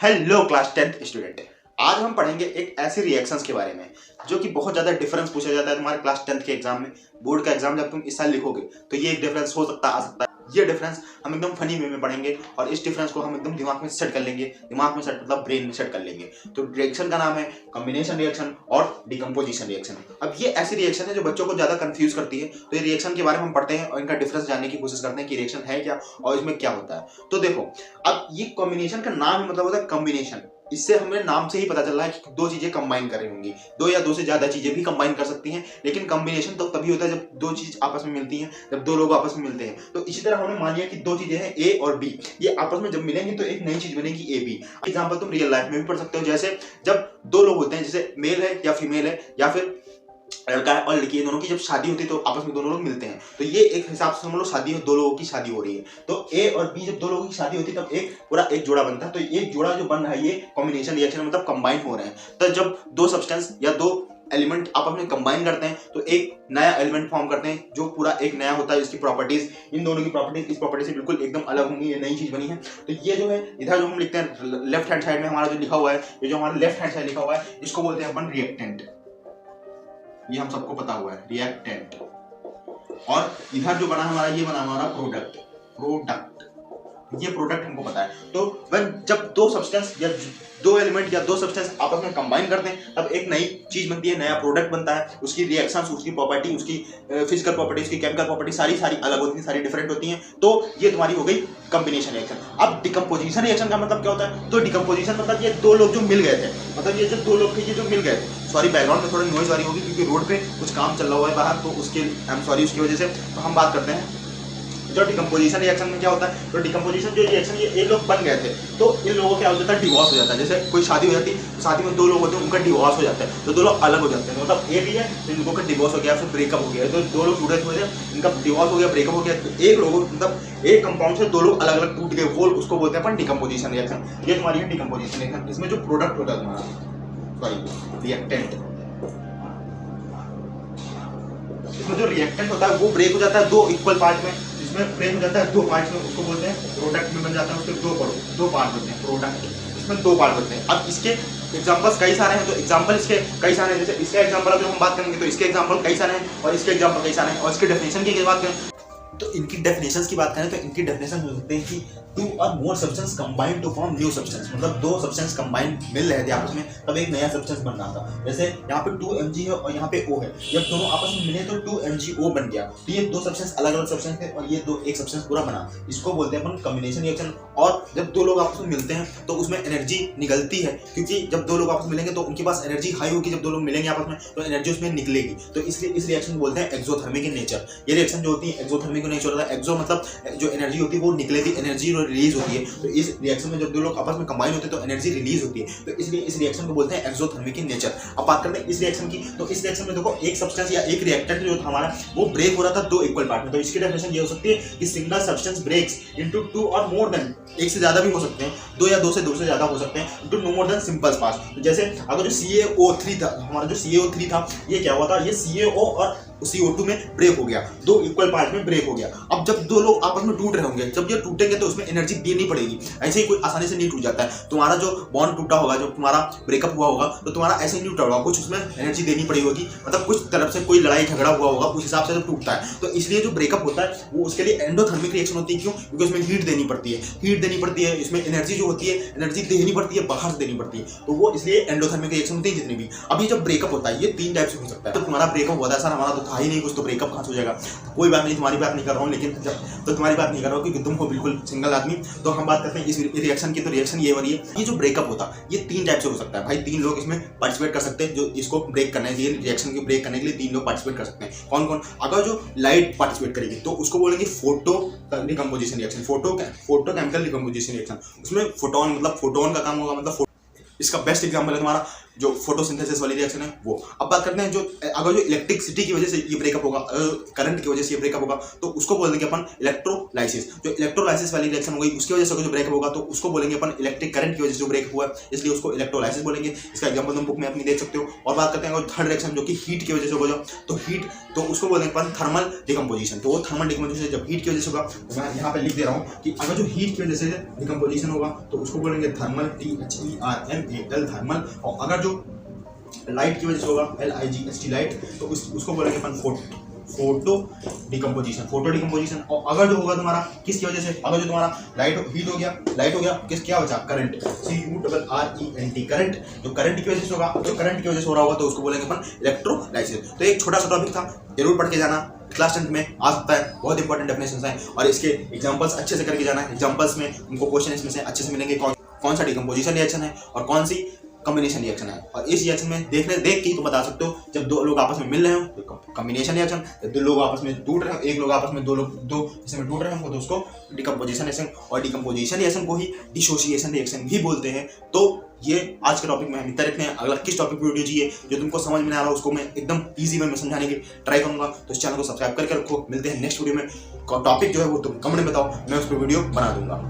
Hello class 10th student. आज हम पढ़ेंगे एक ऐसे रिएक्शंस के बारे में जो कि बहुत ज्यादा डिफरेंस पूछा जाता है तुम्हारे क्लास 10th के एग्जाम में। बोर्ड का एग्जाम जब तुम इस साल लिखोगे तो ये एक डिफरेंस हो सकता है, आ सकता है। ये डिफरेंस हम एकदम फनी वे में पढ़ेंगे और इस डिफरेंस को हम एकदम दिमाग में सेट कर लेंगे। दिमाग में सेट मतलब ब्रेन में सेट कर लेंगे। तो रिएक्शन का नाम है कॉम्बिनेशन रिएक्शन और डिकम्पोजिशन रिएक्शन। अब ये ऐसी रिएक्शन है जो बच्चों को ज्यादा कंफ्यूज करती है। तो ये रिएक्शन के बारे में हम पढ़ते हैं और इनका डिफरेंस जानने की कोशिश करते हैं कि रिएक्शन है क्या और इसमें क्या होता है। तो देखो, अब ये कॉम्बिनेशन का नाम ही मतलब होता है कॉम्बिनेशन। इससे हमें नाम से ही पता चल रहा है कि दो चीजें कंबाइन कर रही होंगी। दो या दो से ज्यादा चीजें भी कंबाइन कर सकती हैं, लेकिन कॉम्बिनेशन तो तभी होता है जब दो चीज आपस में मिलती हैं, जब दो लोग आपस में मिलते हैं। तो इसी तरह हमने मान लिया कि दो चीजें हैं ए और बी, ये आपस में जब मिलेंगी तो एक नई चीज बनेगी ए बी। एग्जाम्पल तुम रियल लाइफ में भी पढ़ सकते हो। जैसे जब दो लोग होते हैं, जैसे मेल है या फीमेल है या फिर लड़का है और लड़की है, दोनों की जब शादी होती है तो आपस में दोनों लोग मिलते हैं। तो ये एक हिसाब से हम लोग शादी, दो लोगों की शादी हो रही है। तो ए और बी जब दो लोगों की शादी होती है तब एक पूरा एक जोड़ा बनता है। तो एक जोड़ा जो बन रहा है ये कॉम्बिनेशन रिएक्शन मतलब कंबाइन हो रहे हैं। तो जब दो सब्सटेंस या दो एलिमेंट आपस में कंबाइन करते हैं तो एक नया एलिमेंट फॉर्म करते हैं जो पूरा एक नया होता है। इसकी प्रॉपर्टीज, इन दोनों की प्रॉपर्टीज इस प्रॉपर्टी से बिल्कुल एकदम अलग होंगी। ये नई चीज बनी है। तो ये जो है इधर जो हम लिखते हैं लेफ्ट हैंड साइड में हमारा जो लिखा हुआ है, ये जो हमारा लेफ्ट हैंड साइड लिखा हुआ है इसको बोलते हैं अपन रिएक्टेंट। ये हम सबको पता हुआ है रिएक्टेंट। और इधर जो बना हमारा, ये बना हमारा प्रोडक्ट। ये प्रोडक्ट हमको पता है। तो जब दो सब्सटेंस या दो एलिमेंट या दो सब्सटेंस आपस में कंबाइन करते हैं तब एक नई चीज बनती है, नया प्रोडक्ट बनता है। उसकी रिएक्शंस, उसकी प्रॉपर्टी, उसकी फिजिकल प्रॉपर्टी, उसकी केमिकल प्रॉपर्टी सारी अलग होती हैं, सारी डिफरेंट होती हैं। तो ये तुम्हारी हो गई कॉम्बिनेशन रिएक्शन। अब डिकम्पोजिशन रिएक्शन का मतलब क्या होता है? तो डिकम्पोजिशन मतलब ये दो लोग जो मिल गए थे, मतलब ये जो दो लोग थे ये जो मिल गए थे। सॉरी, बैकग्राउंड में थोड़ा नॉइज आ रही होगी क्योंकि रोड पे कुछ काम चल रहा हुआ है बाहर, तो उसके आई एम सॉरी उसकी वजह से। तो हम बात करते हैं जो डिकम्पोजिशन रिएक्शन में क्या होता है। तो डिकम्पोजिशन जो रिएक्शन, ये लोग बन गए थे तो इन लोगों क्या हो जाता है, डिवोर्स हो जाता है। जैसे कोई शादी हो जाती है, शादी में दो लोग होते हैं, उनका डिवोर्स हो जाता है। तो दो लोग अलग हो जाते हैं, मतलब ए भी है तो इन लोगों का डिवोर्स हो गया, फिर ब्रेकअप हो गया। तो दो लोग जुड़े हुए थे, इनका डिवोर्स हो गया, ब्रेकअप हो गया। तो एक लोग मतलब एक कंपाउंड से दो लोग अलग अलग टूट गए, वो उसको बोलते हैं अपन डिकम्पोजिशन रिएक्शन। ये तुम्हारी है डिकम्पोजिशन रिएक्शन। इसमें जो प्रोडक्ट होता है तुम्हारा, सॉरी रिएक्टेंट, इसमें जो रिएक्टेंट होता है वो ब्रेक हो जाता है दो इक्वल पार्ट में। इसमें ब्रेक हो जाता है दो पार्ट में, उसको बोलते हैं प्रोडक्ट में बन जाता है। उसके दो पार्ट होते हैं प्रोडक्ट, इसमें दो पार्ट होते हैं। अब इसके एग्जांपल्स कई सारे हैं, तो एग्जांपल इसके कई सारे हैं। जैसे इसके एग्जांपल जो हम बात करेंगे तो इसके एग्जांपल कई सारे हैं और इसके एग्जांपल कई सारे हैं। और इसके डेफिनेशन की बात करें तो इनकी डेफिनेशंस की बात करें तो इनकी डेफिनेशन हो सकते हैं कि टू और more substance combine to form new substance. मतलब दो सब्सटेंस कंबाइन मिल रहे थे आपस में तब एक नया सब्सटेंस बन रहा था। जैसे यहाँ पे 2Mg है और यहाँ पे O है, जब दोनों आपस में मिले तो 2MgO बन गया। तो ये दो सब्सटेंस अलग अलग सब्सटेंस थे और ये दो एक सब्सटेंस पूरा बना। इसको बोलते हैं अपन कॉम्बिनेशन रिएक्शन। और जब दो लोग आपस में मिलते हैं तो उसमें एनर्जी निकलती है, क्योंकि जब दो लोग आपस में मिलेंगे तो उनके पास एनर्जी हाई होगी। जब दो लोग मिलेंगे आपस में तो एनर्जी उसमें निकलेगी। तो इसलिए इस रिएक्शन को बोलते हैं एक्सोथर्मिक इन नेचर। ये रिएक्शन जो होती है एक्सोथर्मिक इन नेचर होता है। एक्सो मतलब जो एनर्जी होती है वो निकले थी, एनर्जी रिलीज होती है। तो इस रिएक्शन में जब दो लोग आपस में कंबाइन होते हैं तो एनर्जी रिलीज होती है। तो इसलिए इस रिएक्शन को बोलते हैं एक्सोथर्मिक इन नेचर। अब बात करते हैं इस रिएक्शन की। तो इस रिएक्शन में देखो एक सब्सटेंस या एक रिएक्टेंट जो था हमारा वो ब्रेक हो रहा था दो इक्वल पार्ट में। तो इसकी डेफिनेशन ये हो सकती है कि single substance breaks into two और मोर देन, एक से ज्यादा भी हो सकते हैं, दो या दो से ज्यादा हो सकते हैं, into no more than simple parts. तो जैसे अगर जो CaO3 था, हमारा जो CaO3 था ये क्या हुआ था, ये CaO और CO2 में ब्रेक हो गया, दो इक्वल पार्ट में ब्रेक हो गया। अब जब दो लोग आपस में टूट रहे होंगे, जब ये टूटेंगे तो उसमें एनर्जी देनी पड़ेगी। ऐसे ही कोई आसानी से नहीं टूट जाता है। तुम्हारा जो बॉन्ड टूटा होगा, जो तुम्हारा ब्रेकअप हुआ होगा, तो तुम्हारा ऐसे ही नहीं टूटा होगा, कुछ उसमें एनर्जी देनी पड़ी होगी। मतलब कुछ तरफ से कोई लड़ाई झगड़ा हुआ होगा, उस हिसाब से जब टूटता है। तो इसलिए जो ब्रेकअप होता है वो उसके लिए एंडोथर्मिक रिएक्शन होती है। क्यों? क्योंकि उसमें हीट देनी पड़ती है, इसमें एनर्जी जो होती है, एनर्जी देनी पड़ती है, बाहर से देनी पड़ती है। तो वो इसलिए एंडोथर्मिक रिएक्शन होती है जितनी भी। अब ये जब ब्रेकअप होता है ये तीन टाइप से हो सकता है। तो तुम्हारा ब्रेकअप होता है, सर हमारा तो था ही नहीं कुछ, तो ब्रेकअप कहाँ से हो जाएगा? कोई बात नहीं, तुम्हारी बात नहीं कर रहा हूँ, लेकिन तो तुम्हारी बात नहीं कर रहा हूँ क्योंकि तुम हो बिल्कुल सिंगल आदमी। तो हम बात करते हैं इस रिएक्शन की। तो रिएक्शन ये वाली है, ये जो ब्रेकअप होता है ये तीन टाइप से हो सकता है भाई। तीन लोग इसमें पार्टिसिपेट कर सकते हैं, जो इसको ब्रेक करने के लिए, रिएक्शन को ब्रेक करने के लिए तीन लोग पार्टिसिपेट कर सकते हैं। कौन कौन? अगर जो लाइट पार्टिसिपेट करेगी तो उसको बोलेंगे photo decomposition reaction, photo chemical decomposition reaction. उसमें फोटोन, मतलब फोटोन का काम होगा, मतलब इसका बेस्ट एग्जांपल है तुम्हारा जो फोटोसिंथेसिस वाली रिएक्शन है वो। अब बात करते हैं जो अगर जो इलेक्ट्रिसिटी की वजह से ये ब्रेकअप होगा, करंट की वजह से ये ब्रेकअप होगा, तो उसको बोलेंगे अपन इलेक्ट्रोलाइसिस। जो इलेक्ट्रोलाइसिस वाली रिएक्शन हो गई उसकी वजह से जो ब्रेकअप होगा तो उसको बोलेंगे अपन इलेक्ट्रिक करंट की वजह से जो ब्रेकअप हुआ, इसलिए उसको इलेक्ट्रोलाइसिस बोलेंगे। इसका एग्जांपल तुम बुक में अपनी देख सकते हो। और बात करते हैं अगर थर्ड रिएक्शन जो कि हीट की वजह से होगा, तो हीट तो उसको बोलेंगे अपन थर्मल डिकम्पोजिशन। तो वो थर्मल डिकम्पोजिशन जब हीट की वजह से होगा, तो मैं यहाँ पे लिख दे रहा हूँ कि अगर जो हीट की वजह से डिकम्पोजिशन होगा तो उसको बोलेंगे थर्मल, THERMAL थर्मल। और अगर जो लाइट की वजह से होगा, LIGHT लाइट, तो उसको बोलेंगे अपन फोटो डिकम्पोजिशन। और अगर जो होगा तुम्हारा किसकी वजह से, अगर जो तुम्हारा हीट हो गया क्या बचा, करंट, CURRENT करंट। जो करंट की वजह से होगा, जो करंट की वजह से हो रहा होगा तो उसको बोलेंगे अपन इलेक्ट्रोलाइसिस। तो एक छोटा सा टॉपिक था, जरूर पढ़ के जाना, क्लास 10th में आ सकता है, बहुत इंपॉर्टेंट डेफिनेशंस हैं। और इसके एग्जांपल्स अच्छे से करके जाना है। एग्जांपल्स में उनको क्वेश्चन इसमें से अच्छे से मिलेंगे, कौन सा डिकम्पोजिशन रिएक्शन है और कौन सी कॉम्बिनेशन रिएक्शन है। और इस रिएक्शन में देख के तुम बता सकते हो, जब दो लोग आपस में मिल रहे हो तो कॉम्बिनेशन रिएक्शन, जब दो लोग आपस में टूट रहे हो, एक लोग आपस में दो हिस्से में टूट रहे हो तो उसको डिकम्पोजिशन रिएक्शन। और डिकम्पोजिशन रिएक्शन को ही डिसोसिएशन रिएक्शन भी बोलते हैं। तो ये आज के टॉपिक में हम इतना रखते हैं। अगला किस टॉपिक पर वीडियो चाहिए जो तुमको समझ में आ रहा हो उसको मैं एकदम ईजी वे में समझाने की ट्राई करूंगा। तो इस चैनल को सब्सक्राइब करके रखो। मिलते हैं नेक्स्ट वीडियो में। टॉपिक जो है वो तुम कमेंट में बताओ, मैं उस पर वीडियो बना दूंगा।